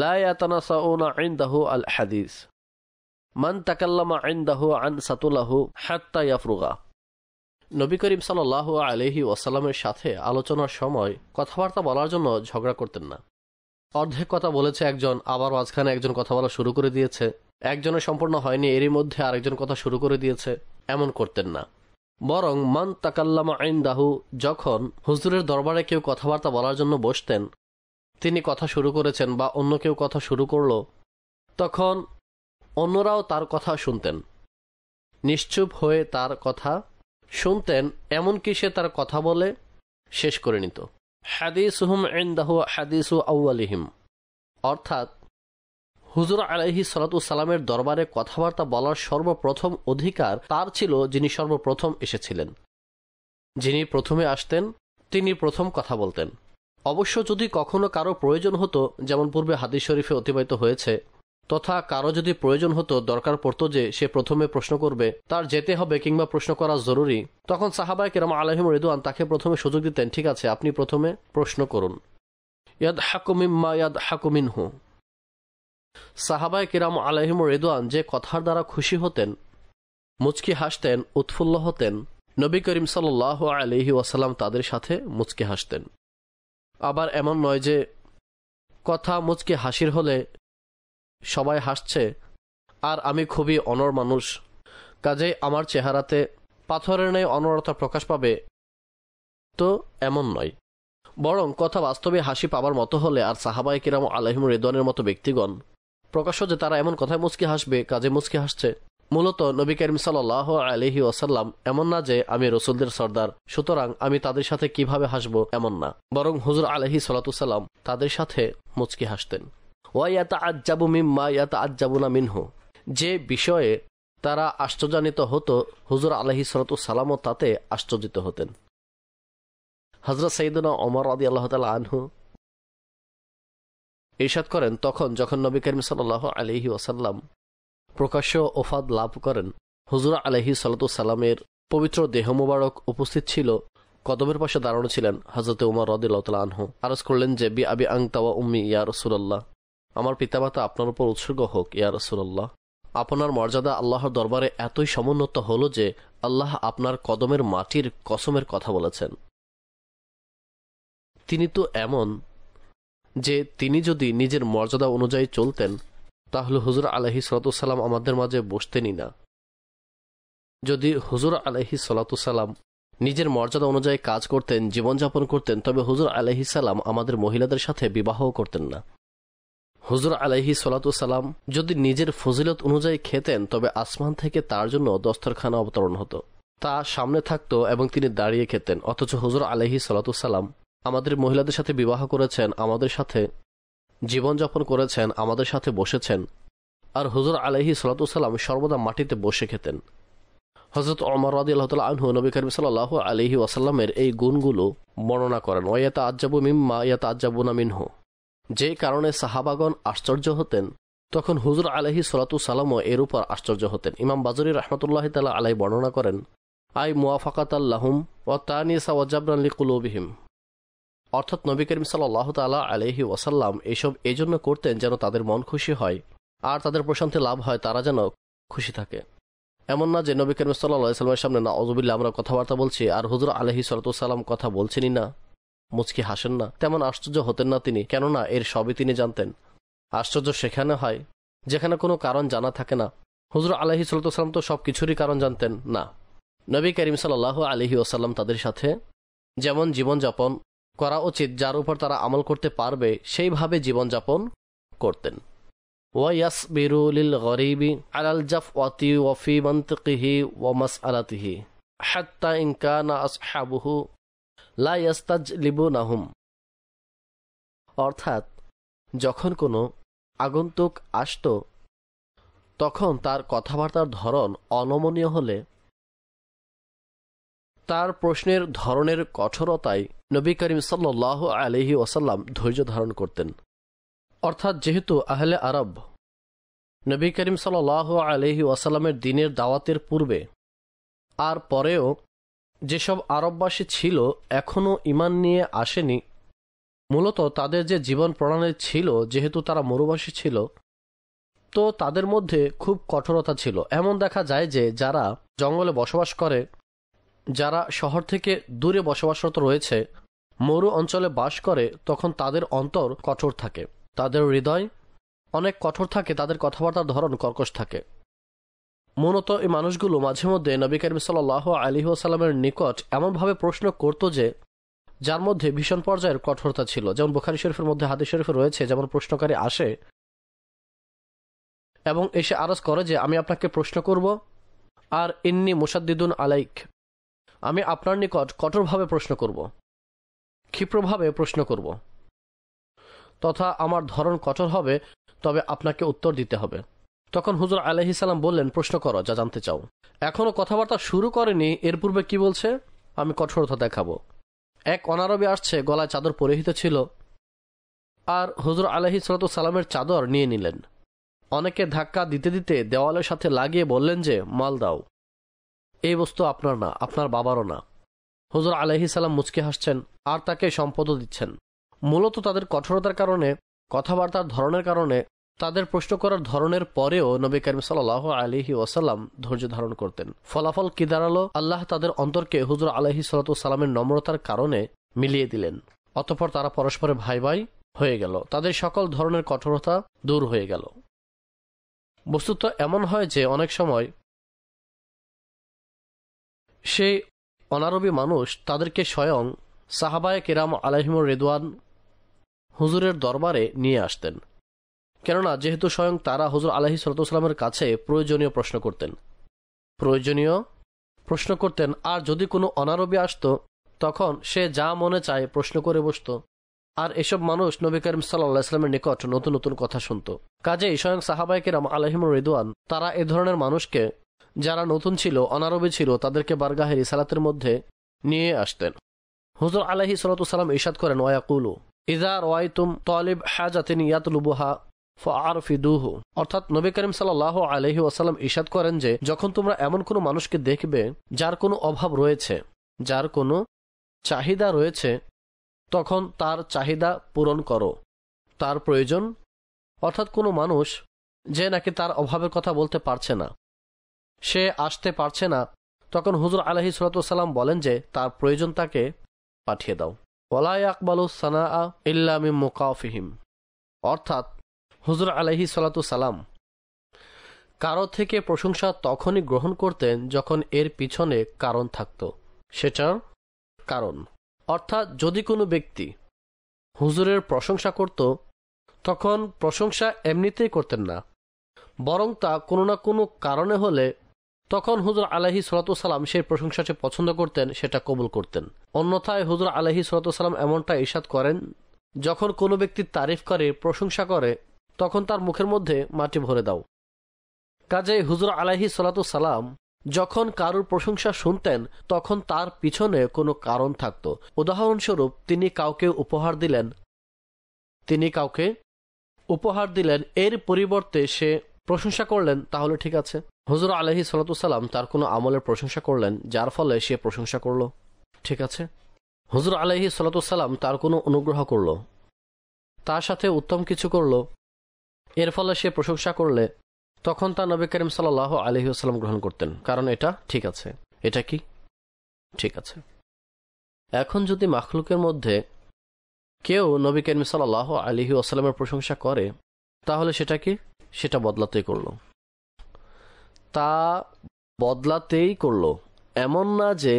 লা ইয়াতানাসাউনা ইনদাহু আল হাদিস মান তাকাল্লামা ইনদাহু আন সাতুলাহু হাত্তা ইয়াফরুগা, নবী করিম সাল্লাল্লাহু আলাইহি ওয়াসাল্লামের সাথে আলোচনার সময় কথাবার্তা বলার জন্য ঝগড়া করতেন না। অর্ধেক কথা বলেছে একজন, আবার মাঝখানে একজন কথা বলা শুরু করে দিয়েছে, একজনের সম্পূর্ণ হয়নি, এরই মধ্যে আরেকজন কথা শুরু করে দিয়েছে, এমন করতেন না। বরং মান তাকাল্লামা ইনদাহু, যখন হুজুরের দরবারে কেউ কথাবার্তা বলার জন্য বসতেন, তিনি কথা শুরু করেছেন বা অন্য কেউ কথা শুরু করলো, তখন অন্যরাও তার কথা শুনতেন, নিশ্চুপ হয়ে তার কথা শুনতেন, এমনকি সে তার কথা বলে শেষ করে নিত। হাদিসুহুম ইনদাহু হাদিসু আউয়ালিহিম, অর্থাৎ হুজুর আলাইহিস সালাতু সালামের দরবারে কথাবার্তা বলার সর্বপ্রথম অধিকার তার ছিল, যিনি সর্বপ্রথম এসেছিলেন, যিনি প্রথমে আসতেন, তিনি প্রথম কথা বলতেন। অবশ্য যদি কখনো কারো প্রয়োজন হতো, যেমন পূর্বে হাদিস শরীফে অতিবাহিত হয়েছে, তথা কারো যদি প্রয়োজন হতো, দরকার পড়তো যে সে প্রথমে প্রশ্ন করবে, তার যেতে হবে কিংবা প্রশ্ন করা জরুরি, তখন সাহাবায়ে কিরাম আলাইহিমুর রিদওয়ান তাকে প্রথমে সুযোগ দিতেন, ঠিক আছে আপনি প্রথমে প্রশ্ন করুন। ইয়াদহাকু মিম্মা ইয়াদহাকু মিনহু, সাহাবায়ে কিরাম আলাইহিমুর রিদওয়ান যে কথার দ্বারা খুশি হতেন মুচকি হাসতেন, উৎফুল্ল হতেন। নবী করিম সাল্লাল্লাহু আলাইহি ওয়াসাল্লাম তাদের সাথে মুচকি হাসতেন। আবার এমন নয় যে কথা মুচকি হাসির হলে সবাই হাসছে আর আমি খুবই অনড় মানুষ, কাজেই আমার চেহারাতে পাথরের ন্যায় অনড়তা প্রকাশ পাবে, তো এমন নয়। বরং কথা বাস্তবে হাসি পাবার মতো হলে আর সাহাবায়ে কিরাম আলাইহিম রিদওয়ানের মতো ব্যক্তিগণ প্রকাশ্য যে তারা এমন কথায় মুচকি হাসবে, কাজে মুচকি হাসছে। মূলত নবী করিম সাল্লাল্লাহু আলাইহি ওয়াসাল্লাম এমন না যে আমি রাসূলদের সর্দার, সুতরাং আমি তাদের সাথে কিভাবে হাসবো, এমন না। বরং হুজুর আলাইহিস সালাতু সালাম তাদের সাথে মুচকি হাসতেন। ওয়া ইয়াতাআজ্জাবু মিম্মা ইয়াতাআজ্জাবুনা মিনহু, যে বিষয়ে তারা আশ্চর্যান্বিত হতো হুজুর আলাইহিস সালাতু সালামও তাতে আশ্চর্যিত হতেন। হযরত সাইয়েদনা ওমর রাদিয়াল্লাহু তাআলা আনহু ইরশাদ করেন, তখন যখন নবী করিম সাল্লাল্লাহু আলাইহি ওয়াসাল্লাম প্রকাশ্য ওফাদ লাভ করেন, হুজুর আলাইহিস সালাতু সালামের পবিত্র দেহ মুবারক উপস্থিত ছিল, কদমের পাশে দাঁড়ানো ছিলেন। হযরত ওমর রাদিয়াল্লাহু তাআলা আনহু আরজ করলেন যে বি আবি আনতা ওয়া উম্মি ইয়া রাসূলুল্লাহ, আমার পিতামাতা আপনার উপর উৎসর্গ হোক ইয়া রাসূলুল্লাহ। আপনার মর্যাদা আল্লাহর দরবারে এতই সমুন্নত হল যে আল্লাহ আপনার কদমের মাটির কসমের কথা বলেছেন। তিনি তো এমন যে তিনি যদি নিজের মর্যাদা অনুযায়ী চলতেন তাহলে হুজুর আলাইহিস সালাতু সালাম আমাদের মাঝে বসতেনই না। যদি হুজুর আলাইহিস সালাতু সালাম নিজের মর্যাদা অনুযায়ী কাজ করতেন, জীবনযাপন করতেন, তবে হুজুর আলাইহিস সালাম আমাদের মহিলাদের সাথে বিবাহও করতেন না। হুজুর আলাইহিস সালাতু সালাম যদি নিজের ফজিলত অনুযায়ী খেতেন তবে আসমান থেকে তার জন্য দস্তরখানা অবতরণ হতো, তা সামনে থাকতো এবং তিনি দাঁড়িয়ে খেতেন। অথচ হুজুর আলাইহিস সালাতু সালাম আমাদের মহিলাদের সাথে বিবাহ করেছেন, আমাদের সাথে জীবনযাপন করেছেন, আমাদের সাথে বসেছেন, আর হুজুর আলাইহিস সালাতু সালাম সর্বদা মাটিতে বসে খেতেন। হযরত ওমর রাদিয়াল্লাহু তাআলা আনহু নবী করিম সাল্লাল্লাহু আলাইহি ওয়াসাল্লামের এই গুণগুলো বর্ণনা করেন। ওয়া ইয়াতাআজ্জাবু মিম্মা ইয়াতাআজ্জাবুনা মিনহু, যে কারণে সাহাবাগণ আশ্চর্য হতেন, তখন হুজুর আলাইহিস সালাতু সালামও এর উপর আশ্চর্য হতেন। ইমাম বাজরি রাহমাতুল্লাহি তাআলা আলাইহি বর্ণনা করেন, আই মুওয়াফাকাতাল লাহুম ওয়া তানিসা ওয়া জাবরান লিকুলুবিহিম, অর্থাৎ নবী করিম সাল্লাল্লাহু তাআলা আলাইহি ওয়াসাল্লাম এসব এজন্য করতেন যেন তাদের মন খুশি হয় আর তাদের প্রশান্তি লাভ হয়, তারা যেন খুশি থাকে। এমন না যে নবী করিম সাল্লাল্লাহু আলাইহি ওয়াসাল্লামের সামনে নাউযুবিল্লাহ আমরা কথাবার্তা বলছি আর হুজুর আলাইহিস সালাতু সালাম কথা বলছেনই না, মুচকি হাসেন না, তেমন আশ্চর্য হতেন না তিনি, কেননা এর সবই তিনি জানতেন। আশ্চর্য সেখানে হয় যেখানে কোনো কারণ জানা থাকে না। হুজুর আলাইহিস সালাতু সালাম তো সব কিছুরই কারণ জানতেন না। নবী করিম সাল্লাল্লাহু আলাইহি ওয়াসাল্লাম তাদের সাথে যেমন জীবনযাপন করা উচিত, যার উপর তারা আমল করতে পারবে, সেইভাবে জীবনযাপন করতেন। ওয়াইয়াসবিরু লিল গরিবি আলাল জাফওয়াতি ওয়া ফি মানতিকিহি ওয়া মাসআলাতিহি হাত্তা ইন কানা আসহাবুহু লা ইয়াস্তাজলিবুনাহুম, অর্থাৎ যখন কোনো আগন্তুক আসত তখন তার কথাবার্তার ধরন অনমনীয় হলে তার প্রশ্নের ধরনের কঠোরতায় নবী করিম সাল্লাল্লাহু আলাইহি ওয়াসাল্লাম ধৈর্য ধারণ করতেন। অর্থাৎ যেহেতু আহলে আরব নবী করিম সাল্লাল্লাহু আলাইহি ওয়াসাল্লামের দ্বীনের দাওয়াতের পূর্বে আর পরেও যেসব আরববাসী ছিল এখনও ঈমান নিয়ে আসেনি, মূলত তাদের যে জীবন প্রণালী ছিল, যেহেতু তারা মরুবাসী ছিল, তো তাদের মধ্যে খুব কঠোরতা ছিল। এমন দেখা যায় যে যারা জঙ্গলে বসবাস করে, যারা শহর থেকে দূরে বসবাসরত রয়েছে, মরু অঞ্চলে বাস করে, তখন তাদের অন্তর কঠোর থাকে, তাদের হৃদয় অনেক কঠোর থাকে, তাদের কথাবার্তার ধরন কর্কশ থাকে। মূলত এই মানুষগুলো মাঝে মধ্যে নবী করিম সাল্লাল্লাহু আলাইহি ওয়াসাল্লামের নিকট এমনভাবে প্রশ্ন করত যে যার মধ্যে ভীষণ পর্যায়ের কঠোরতা ছিল। যেমন বুখারী শরীফের মধ্যে হাদিস শরীফে রয়েছে, যেমন প্রশ্নকারী আসে এবং এসে আরজ করে যে আমি আপনাকে প্রশ্ন করব, আর ইন্নী মুশাদ্দিদুন আলাইক, আমি আপনার নিকট কঠোরভাবে প্রশ্ন করব, ক্ষিপ্রভাবে প্রশ্ন করব, তথা আমার ধরন কঠোর হবে, তবে আপনাকে উত্তর দিতে হবে। তখন হুজুর আলাইহিস সালাম বললেন, প্রশ্ন করো যা জানতে চাও। এখনো কথাবার্তা শুরু করেনি, এর পূর্বে কি বলছে, আমি কঠোরতা দেখাবো। এক অনারবী আসছে, গলায় চাদর পরিহিত ছিল, আর হুজুর আলাইহিস সালামের চাদর নিয়ে নিলেন। অনেকে ধাক্কা দিতে দিতে দেওয়ালের সাথে লাগিয়ে বললেন যে মাল দাও, এই বস্তু আপনার না, আপনার বাবারও না। হুজুর আলাইহিস সালাম মুচকি হাসছেন আর তাকে সম্পদও দিচ্ছেন। মূলত তাদের কঠোরতার কারণে, কথাবার্তার ধরনের কারণে তাদের প্রশ্ন করার ধরনের পরেও নবী করিম সাল্লাল্লাহু আলাইহি ওয়াসাল্লাম ধৈর্য ধারণ করতেন। ফলাফল কি দাঁড়ালো? আল্লাহ তাদের অন্তরকে হুজুর আলাইহি সাল্লাতু সাল্লামের নম্রতার কারণে মিলিয়ে দিলেন। অতঃপর তারা পরস্পরে ভাই ভাই হয়ে গেল, তাদের সকল ধরনের কঠোরতা দূর হয়ে গেল। বস্তুত এমন হয় যে অনেক সময় সেই অনারবী মানুষ তাদেরকে স্বয়ং সাহাবায়ে কেরাম আলাইহিমুর রিদওয়ান হুজুরের দরবারে নিয়ে আসতেন, কেননা যেহেতু স্বয়ং তারা হুজুর আলাইহিস সালামের কাছে প্রয়োজনীয় প্রশ্ন করতেন। আর যদি কোনো অনারবী আসতো তখন সে যা মনে চায় প্রশ্ন করে বসত। আর এসব মানুষ নবী করিম সাল্লাল্লাহু আলাইহি ওয়াসাল্লামের নিকট নতুন নতুন কথা শুনত। কাজেই স্বয়ং সাহাবায়ে কেরাম আলাইহিমুর রিদওয়ান তারা এ ধরনের মানুষকে, যারা নতুন ছিল, অনারবী ছিল, তাদেরকে বারগাহে রিসালাতের মধ্যে নিয়ে আসতেন। হুজুর আলাইহিস সালাম ইরশাদ করেন, ওয়ায়াকুলু ইযা রাআইতুম তালিব হাজাতিন ইয়াতলুবুহা ফাআরফিদুহু। অর্থাৎ নবী করিম সাল্লাল্লাহু আলাইহি ওয়াসাল্লাম ইরশাদ করেন যে যখন তোমরা এমন কোনো মানুষকে দেখবে যার কোনো অভাব রয়েছে, যার কোনো চাহিদা রয়েছে, তখন তার চাহিদা পূরণ করো। তার প্রয়োজন, অর্থাৎ কোনো মানুষ যে নাকি তার অভাবের কথা বলতে পারছে না, সে আসতে পারছে না, তখন হুজুর আলাইহিস সালাম বলেন যে তার প্রয়োজন তাকে পাঠিয়ে দাও। ওয়ালা ইয়াকবালু সানাআ ইল্লা মিন মুকাফিহিম। অর্থাৎ হুজুর আলাইহিস সালাম কারো থেকে প্রশংসা তখনই গ্রহণ করতেন যখন এর পিছনে কারণ থাকত। সেটার কারণ, অর্থাৎ যদি কোনো ব্যক্তি হুজুরের প্রশংসা করত তখন প্রশংসা এমনিতেই করতেন না, বরং তা কোনো না কোনো কারণে হলে তখন হুজুর আলাইহিস সালাম সেই প্রশংসাটি পছন্দ করতেন, সেটা কবুল করতেন। অন্যথায় হুজুর আলাইহিস সালাম এমনটা ইরশাদ করেন, যখন কোনো ব্যক্তি তারিফ করে, প্রশংসা করে, তখন তার মুখের মধ্যে মাটি ভরে দাও। কাজেই হুজুর আলাইহিস সালাম যখন কারুর প্রশংসা শুনতেন তখন তার পিছনে কোনো কারণ থাকত। উদাহরণস্বরূপ তিনি কাউকে উপহার দিলেন, এর পরিবর্তে সে প্রশংসা করলেন, তাহলে ঠিক আছে। হুজুর আলাইহিস সালাম তার কোনো আমলের প্রশংসা করলেন, যার ফলে সে প্রশংসা করলো, ঠিক আছে। হুজুর আলাইহিস সালাম তার কোনো অনুগ্রহ করলো, তার সাথে উত্তম কিছু করলো, এর ফলে সে প্রশংসা করলে তখন তা নবী করিম সাল্লাল্লাহু আলাইহি ওয়াসাল্লাম গ্রহণ করতেন, কারণ এটা ঠিক আছে। এটা কি ঠিক আছে? এখন যদি মাখলুকের মধ্যে কেউ নবী করিম সাল্লাল্লাহু আলাইহি ওয়াসাল্লামের প্রশংসা করে, তাহলে সেটা কি? সেটা বদলাতেই করলো। এমন না যে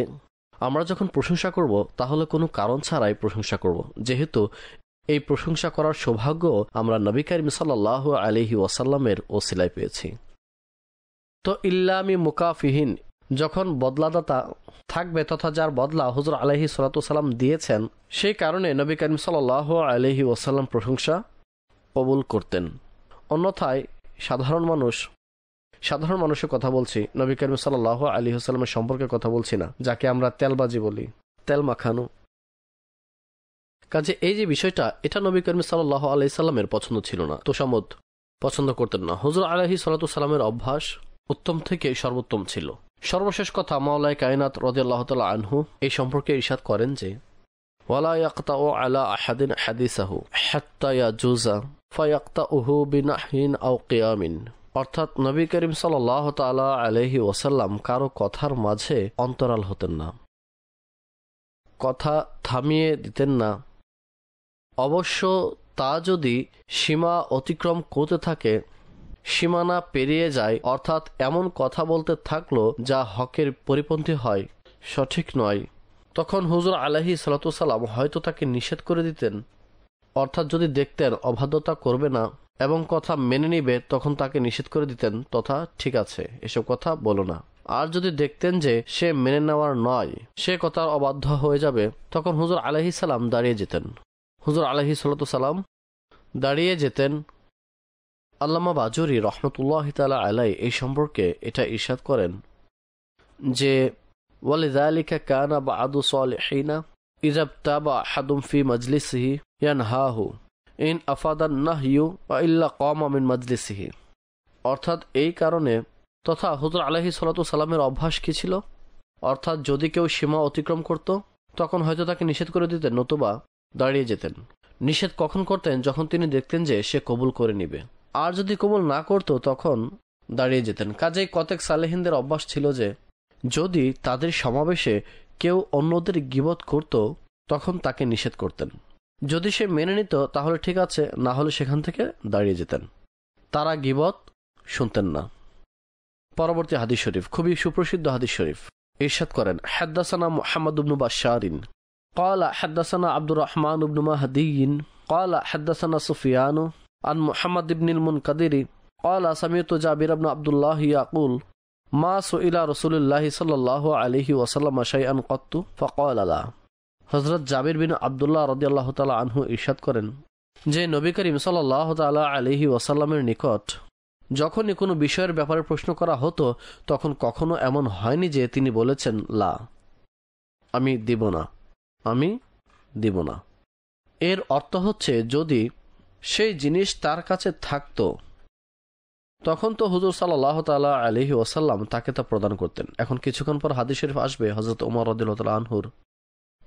আমরা যখন প্রশংসা করব তাহলে কোনো কারণ ছাড়াই প্রশংসা করব, যেহেতু এই প্রশংসা করার সৌভাগ্য আমরা নবী করিম সাল্লাল্লাহু আলাইহি ওয়াসাল্লামের ওসিলায় পেয়েছি। তো ইল্লামি মুকাফিহিন, যখন বদলাদাতা থাকবে তথা যার বদলা হুজুর আলাইহিস সালাম দিয়েছেন, সেই কারণে নবী করিম সাল্লাল্লাহু আলাইহি ওয়াসাল্লাম প্রশংসা কবুল করতেন। অন্যথায় সাধারণ মানুষের কথা বলছি, নবী করিম সাল্লাল্লাহু আলাইহি ওয়াসাল্লামের সম্পর্কে কথা বলছি না, যাকে আমরা তেলবাজি বলি, তেল মাখানো। কাজে এই যে বিষয়টা, এটা নবী করিম সাল্লাল্লাহু আলাইহি সাল্লামের পছন্দ ছিল না, তোষামোদ পছন্দ করতেন না। হুজুর আলাইহিস সালামের অভ্যাস উত্তম থেকে সর্বোত্তম ছিল। সর্বশেষ কথা, মাওলায়ে কায়নাত রাদিয়াল্লাহু তাআলা আনহু এই সম্পর্কে ইরশাদ করেন যে ওয়ালা ইয়াকতাউ আলা আহাদিন হাদিসাহু হাত্তা ইয়াজুজা ফায়াকতাউহু বিনাহইন আও কিয়ামিন। অর্থাৎ নবী করিম সাল্লাল্লাহু তাআলা আলাইহি ওয়াসাল্লাম কারো কথার মাঝে অন্তরাল হতেন না, কথা থামিয়ে দিতেন না। অবশ্য তা যদি সীমা অতিক্রম করতে থাকে, সীমানা পেরিয়ে যায়, অর্থাৎ এমন কথা বলতে থাকলো যা হকের পরিপন্থী হয়, সঠিক নয়, তখন হুজুর আলাইহিস সালাম হয়তো তাকে নিষেধ করে দিতেন। অর্থাৎ যদি দেখতেন অবাধ্যতা করবে না এবং কথা মেনে নিবে, তখন তাকে নিষেধ করে দিতেন, তথা ঠিক আছে, এসব কথা বলো না। আর যদি দেখতেন যে সে মেনে নেওয়ার নয়, সে কথার অবাধ্য হয়ে যাবে, তখন হুজুর আলাইহিস সালাম দাঁড়িয়ে যেতেন। আল্লামা বাজুরি রহমতুল্লাহ তাআলা আলাই এই সম্পর্কে এটা ইরশাদ করেন যে ওয়ালিযালিকা কানা বা'দু সালিহিনা ইযা তাবা আহাদুম ফি মাজলিসিহি ইয়ানহাহু ইন আফাদান নাহয়ু ওয়া ইল্লা কামা মিন মাজলিসিহি। অর্থাৎ এই কারণে, তথা হুজুর আলাইহিস সালামের অভ্যাস কি ছিল? অর্থাৎ যদি কেউ সীমা অতিক্রম করত তখন হয়তো তাকে নিষেধ করে দিতেন, নতুবা দাঁড়িয়ে যেতেন। নিষেধ কখন করতেন? যখন তিনি দেখতেন যে সে কবুল করে নিবে। আর যদি কবুল না করত তখন দাঁড়িয়ে যেতেন। কাজেই কতক সালেহিনদের অভ্যাস ছিল যে যদি তাদের সমাবেশে কেউ অন্যদের গীবত করত তখন তাকে নিষেধ করতেন। যদি সে মেনে নিত তাহলে ঠিক আছে, না হলে সেখান থেকে দাঁড়িয়ে যেতেন। তারা গীবত শুনতেন না। পরবর্তী হাদিস শরীফ, খুবই সুপ্রসিদ্ধ হাদিস শরীফ। ইরশাদ করেন, হাদ্দাসানা মুহাম্মদ ইবনে বাশশারিন قال حدثنا عبد الرحمن بن مهدي قال حدثنا سفيان عن محمد بن المنكدر قال سمعت جابر بن عبد الله يقول ما سئل رسول الله صلى الله عليه وسلم شيئا قط فقال لا। হযরত জাবির বিন আব্দুল্লাহ রাদিয়াল্লাহু তাআলা আনহু ইরশাদ করেন যে নবী করিম সাল্লাল্লাহু তাআলা আলাইহি ওয়াসাল্লামের নিকট যখনই কোনো বিষয়ের ব্যাপারে প্রশ্ন করা হতো তখন কখনো এমন হয়নি যে তিনি বলেছেন লা, আমি দিব না, আমি দিব না। এর অর্থ হচ্ছে যদি সেই জিনিস তার কাছে থাকতো তখন তো হুজুর সাল্লাল্লাহু তাআলা আলাইহি ওয়াসাল্লাম তাকে তা প্রদান করতেন। এখন কিছুক্ষণ পর হাদিস শরীফ আসবে হযরত ওমর রাদিয়াল্লাহু তাআলা আনহুর,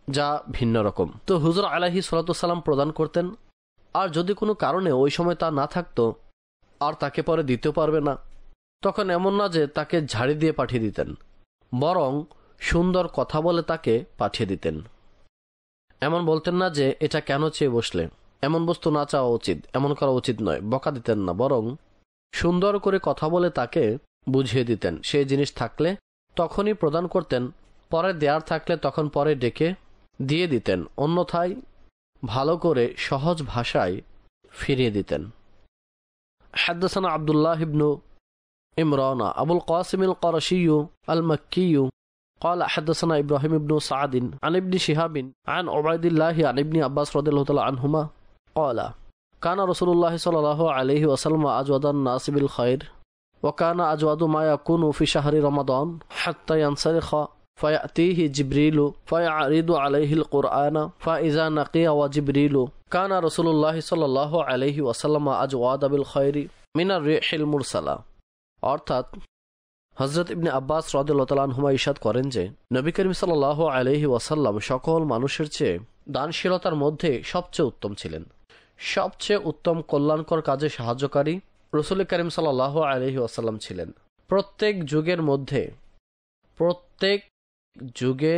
যা ভিন্ন রকম। তো হুজুর আলাইহিস সালাতু ওয়াসসালাম প্রদান করতেন, আর যদি কোনো কারণে ওই সময় তা না থাকতো আর তাকে পরে দিতে পারবে না, তখন এমন না যে তাকে ঝাড়ি দিয়ে পাঠিয়ে দিতেন, বরং সুন্দর কথা বলে তাকে পাঠিয়ে দিতেন। এমন বলতেন না যে এটা কেন চেয়ে বসলে, এমন বস্তু না চাওয়া উচিত, এমন করা উচিত নয়, বকা দিতেন না, বরং সুন্দর করে কথা বলে তাকে বুঝিয়ে দিতেন। সেই জিনিস থাকলে তখনই প্রদান করতেন, পরে দেয়ার থাকলে তখন পরে ডেকে দিয়ে দিতেন, অন্যথায় ভালো করে সহজ ভাষায় ফিরিয়ে দিতেন। হাদ্দাসানা আব্দুল্লাহ ইবনু ইমরান আবুল কাসিম আল কুরাশি আল মক্কি قال حدثنا إبراهيم بن سعد عن ابن شهاب عن عبيد الله عن ابن عباس رضي الله تعالى عنهما قال كان رسول الله صلى الله عليه وسلم أجود الناس بالخير وكان أجود ما يكون في شهر رمضان حتى ينسلخ فيأتيه جبريل فيعرض عليه القرآن فإذا نقي وجبريل كان رسول الله صلى الله عليه وسلم أجود بالخير من الريح المرسلة। অর্থাৎ হযরত ইবনে আব্বাস রাদিয়াল্লাহু তাআলা আনহুমা ইরশাদ করেন যে নবী করিম সাল্লাল্লাহু আলাইহি ওয়াসাল্লাম সকল মানুষের চেয়ে দানশীলতার মধ্যে সবচেয়ে উত্তম ছিলেন। সবচেয়ে উত্তম কল্যাণকর কাজে সাহায্যকারী রাসূল করিম সাল্লাল্লাহু আলাইহি ওয়াসাল্লাম ছিলেন। প্রত্যেক যুগের মধ্যে, প্রত্যেক যুগে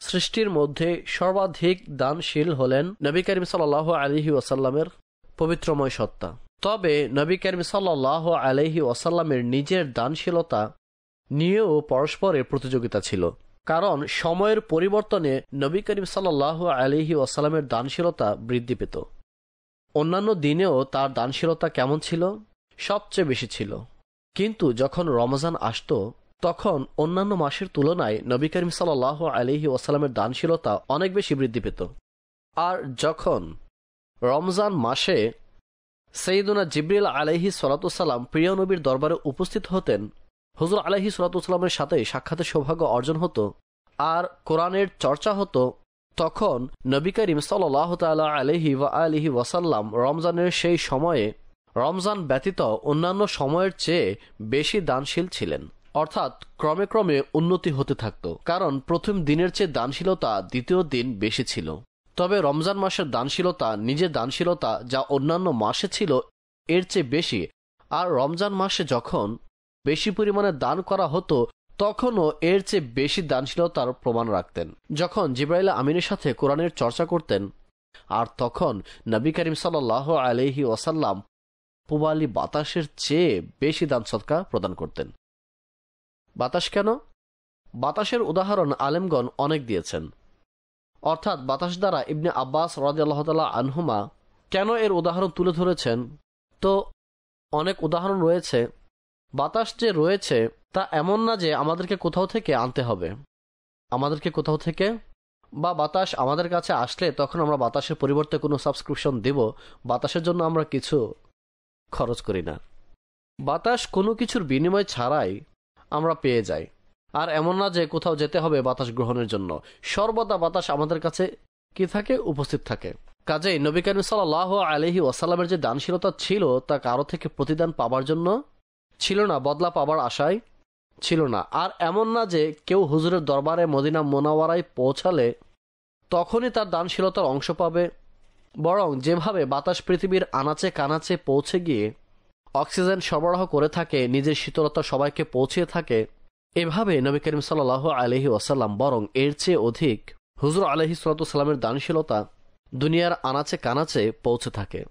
সৃষ্টির মধ্যে সর্বাধিক দানশীল হলেন নবী করিম সাল্লাল্লাহু আলাইহি ওয়াসাল্লামের পবিত্রময় সত্তা। তবে নবী করিম সাল্লাল্লাহু আলাইহি ওয়াসাল্লামের নিজের দানশীলতা নিয়েও পরস্পরের প্রতিযোগিতা ছিল, কারণ সময়ের পরিবর্তনে নবী করিম সাল্লাল্লাহু আলাইহি ওয়াসাল্লামের দানশীলতা বৃদ্ধি পেত। অন্যান্য দিনেও তার দানশীলতা কেমন ছিল? সবচেয়ে বেশি ছিল। কিন্তু যখন রমজান আসত তখন অন্যান্য মাসের তুলনায় নবী করিম সাল্লাল্লাহু আলাইহি ওয়াসাল্লামের দানশীলতা অনেক বেশি বৃদ্ধি পেত। আর যখন রমজান মাসে সাইয়্যিদুনা জিবরিল আলাইহিস সালাতু ওয়াসসালাম প্রিয় নবীর দরবারে উপস্থিত হতেন, হুজুর আলাইহিস সালাতু ওয়াসসালামের সাথে সাক্ষাতের সৌভাগ্য অর্জন হতো আর কোরআনের চর্চা হতো, তখন নবী করিম সাল্লাল্লাহু তাআলা আলাইহি ওয়া আলিহি ওয়াসাল্লাম রমজানের সেই সময়ে রমজান ব্যতীত অন্যান্য সময়ের চেয়ে বেশি দানশীল ছিলেন। অর্থাৎ ক্রমে ক্রমে উন্নতি হতে থাকত, কারণ প্রথম দিনের চেয়ে দানশীলতা দ্বিতীয় দিন বেশি ছিল। তবে রমজান মাসের দানশীলতা, নিজের দানশীলতা যা অন্যান্য মাসে ছিল এর চেয়ে বেশি, আর রমজান মাসে যখন বেশি পরিমাণে দান করা হতো তখনও এর চেয়ে বেশি দানশীলতার প্রমাণ রাখতেন। যখন জিবরাইল আমিনের সাথে কোরআনের চর্চা করতেন, আর তখন নবী করিম সাল্লাল্লাহু আলাইহি ওয়াসাল্লাম পূবালি বাতাসের চেয়ে বেশি দান সদকা প্রদান করতেন। বাতাস কেন? বাতাসের উদাহরণ আলেমগণ অনেক দিয়েছেন। অর্থাৎ বাতাস দ্বারা ইবনে আব্বাস রাদিয়াল্লাহু তাআলা আনহুমা কেন এর উদাহরণ তুলে ধরেছেন? তো অনেক উদাহরণ রয়েছে। বাতাস যে রয়েছে তা এমন না যে আমাদেরকে কোথাও থেকে আনতে হবে, আমাদেরকে কোথাও থেকে, বা বাতাস আমাদের কাছে আসলে তখন আমরা বাতাসের পরিবর্তে কোনো সাবস্ক্রিপশন দেব, বাতাসের জন্য আমরা কিছু খরচ করি না। বাতাস কোনো কিছুর বিনিময় ছাড়াই আমরা পেয়ে যাই। আর এমন না যে কোথাও যেতে হবে বাতাস গ্রহণের জন্য, সর্বদা বাতাস আমাদের কাছে কি থাকে? উপস্থিত থাকে। কাজেই নবী করিম সাল্লাল্লাহু আলাইহি ওয়াসাল্লামের যে দানশীলতা ছিল তা কারো থেকে প্রতিদান পাবার জন্য ছিল না, বদলা পাবার আশায় ছিল না। আর এমন না যে কেউ হুজুরের দরবারে মদিনা মুনাওয়ারায় পৌঁছালে তখনই তার দানশীলতার অংশ পাবে, বরং যেভাবে বাতাস পৃথিবীর আনাচে কানাচে পৌঁছে গিয়ে অক্সিজেন সরবরাহ করে থাকে, নিজের শীতলতা সবাইকে পৌঁছে থাকে। এভাবে নবী করিম সাল্লাল্লাহু আলাইহি ওয়াসাল্লাম বরং এর চেয়ে অধিক হুজুর আলাইহিস সালামের দানশীলতা দুনিয়ার আনাচে কানাচে পৌঁছে থাকে।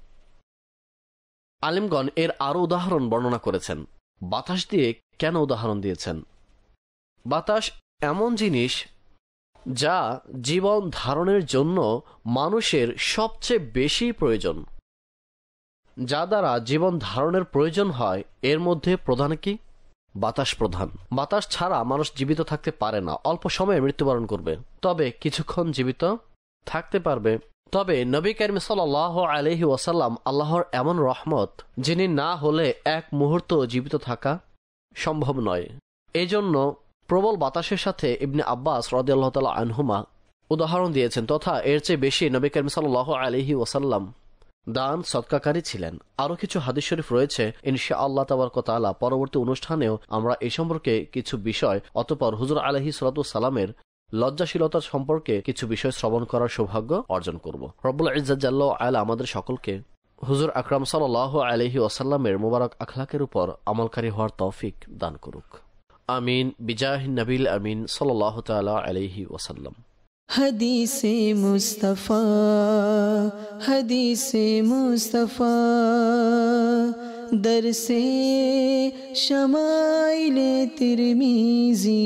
আলিমগণ এর আরও উদাহরণ বর্ণনা করেছেন। বাতাস দিয়ে কেন উদাহরণ দিয়েছেন? বাতাস এমন জিনিস যা জীবন ধারণের জন্য মানুষের সবচেয়ে বেশি প্রয়োজন, যা দ্বারা জীবন ধারণের প্রয়োজন হয় এর মধ্যে প্রধান কি? বাতাস প্রধান। বাতাস ছাড়া মানুষ জীবিত থাকতে পারে না, অল্প সময়ে মৃত্যুবরণ করবে, তবে কিছুক্ষণ জীবিত থাকতে পারবে। তবে নবী করিম সাল্লাল্লাহু আলাইহি ওয়াসাল্লাম আল্লাহর এমন রহমত, যিনি না হলে এক মুহূর্ত জীবিত থাকা সম্ভব নয়। এজন্য প্রবল বাতাসের সাথে ইবনে আব্বাস রাদিয়াল্লাহু তাআলা আনহুমা উদাহরণ দিয়েছেন, তথা এর চেয়ে বেশি নবী করিম সাল্লাল্লাহু আলাইহি ওয়াসাল্লাম দান সদকাকারী ছিলেন। আরও কিছু হাদিস শরীফ রয়েছে, ইনশাআল্লাহ তাবারক ওয়া তাআলা পরবর্তী অনুষ্ঠানেও আমরা এই সম্পর্কে কিছু বিষয়, অতঃপর হুজুর আলাইহিস সালামের লজ্জাশীলতার সম্পর্কে কিছু বিষয় শ্রবণ করার সৌভাগ্য অর্জন করব। রব্বুল ইজ্জত জাল্লা ওয়া আলা আমাদের সকলকে হুজুর আকরাম সাল্লাল্লাহু আলাইহি ওয়াসাল্লামের মুবারক আখলাকের উপর আমলকারী হওয়ার তৌফিক দান করুক। আমিন বিজাহিন নবিল আমিন সাল্লাল্লাহু তাআলা আলাইহি ওয়াসাল্লাম। हदीसे मुस्तफ़ा, हदीसे मुस्तफ़ा, दरसे शमाइले तिरमिज़ी।